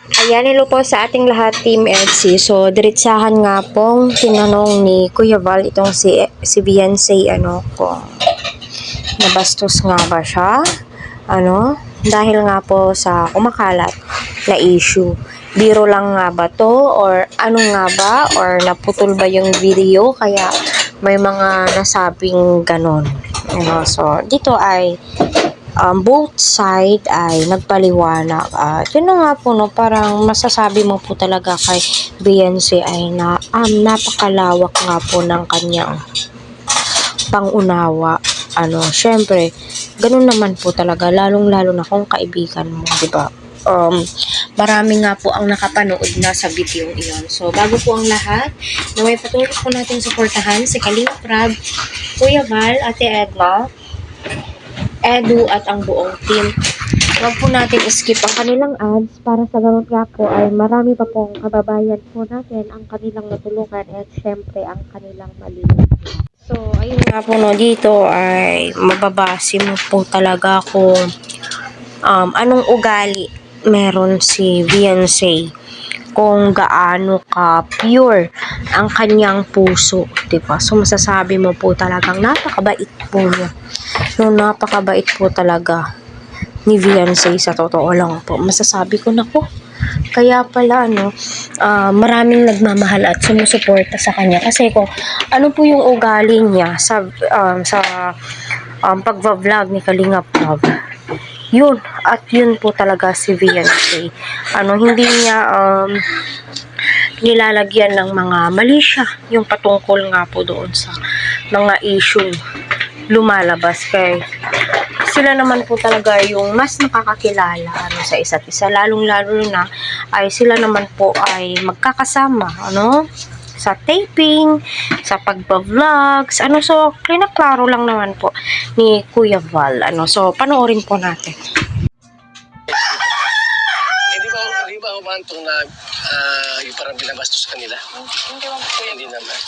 Ayan, hello po sa ating lahat, Team Etsy. So, diretsahan nga pong tinanong ni Kuya Val itong si Beyonce, kung nabastos nga ba siya, dahil nga po sa kumakalat na issue. Biro lang nga ba to, or ano nga ba, or naputol ba yung video, kaya may mga nasabing ganon. So, dito ay both side ay nagpaliwanag. Yun na nga po, no, parang masasabi mo po talaga kay Beyonce ay napakalawak nga po ng kanyang pangunawa. Syempre, ganun naman po talaga, lalong-lalo na kung kaibigan mo, di ba? Marami nga po ang nakapanood na sa video iyon. So, bago po ang lahat, naway patuloy po natin suportahan si Kalinga Prab, Kuya Val, Ate Edna, Edu at ang buong team. Huwag po natin skip ang kanilang ads para sa ganun nga po ay marami pa pong kababayan po natin ang kanilang natulungan at syempre ang kanilang maliit. So, ayun nga po, no, dito ay mababase mo po talaga kung anong ugali meron si Beyonce, kung gaano ka pure ang kanyang puso, diba? So, masasabi mo po talagang napakabait po niya. No, napakabait po talaga ni Beyonce, sa totoo lang po. Masasabi ko na po. Kaya pala, maraming nagmamahal at sumusuporta sa kanya. Kasi kung ano po yung ugali niya sa pagva-vlog ni Kalinga Prab, yun, at yun po talaga si Beyonce. Hindi niya nilalagyan ng mga mali siya, yung patungkol nga po doon sa mga issue lumalabas, kay sila naman po talaga yung mas nakakakilala sa isa't isa, lalong-lalo na ay sila naman po ay magkakasama sa taping, sa pagba-vlogs, so klaro lang naman po ni Kuya Val, so panoorin po natin. Hindi ba umantong na yung parang binabastos kanila? Hindi naman.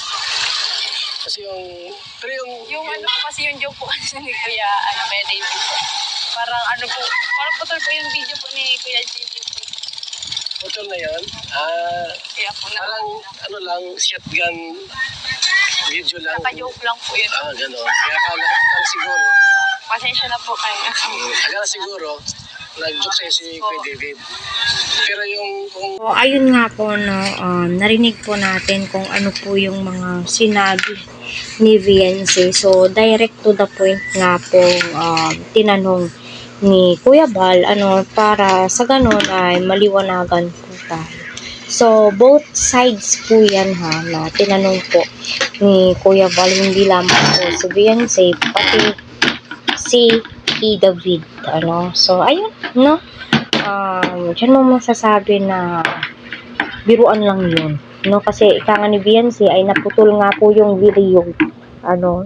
Kasi yung kasi yung joke po kasi ni Kuya Kuya David po. Parang parang putol po yung video po ni Kuya David po. putol na yun? Kaya po na. Parang lang, shotgun video lang. Naka-joke lang po yun. Gano'n. Kaya akala siguro. Pasensya na po kayo. Akala siguro, nag-joke sa'yo si Kuya David. Pero So, ayun nga po, narinig po natin kung ano po yung mga sinabi ni Beyonce. So, direct to the point nga po, tinanong ni Kuya Val, para sa ganun ay maliwanagan po tayo. So, both sides po yan na tinanong po ni Kuya Val, hindi lamang po si Beyonce, pati si David, So, ayun, dyan mo masasabi na biruan lang yun, kasi ika nga ni Beyonce ay naputol nga po yung video,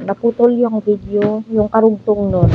naputol yung video, yung karugtong nun,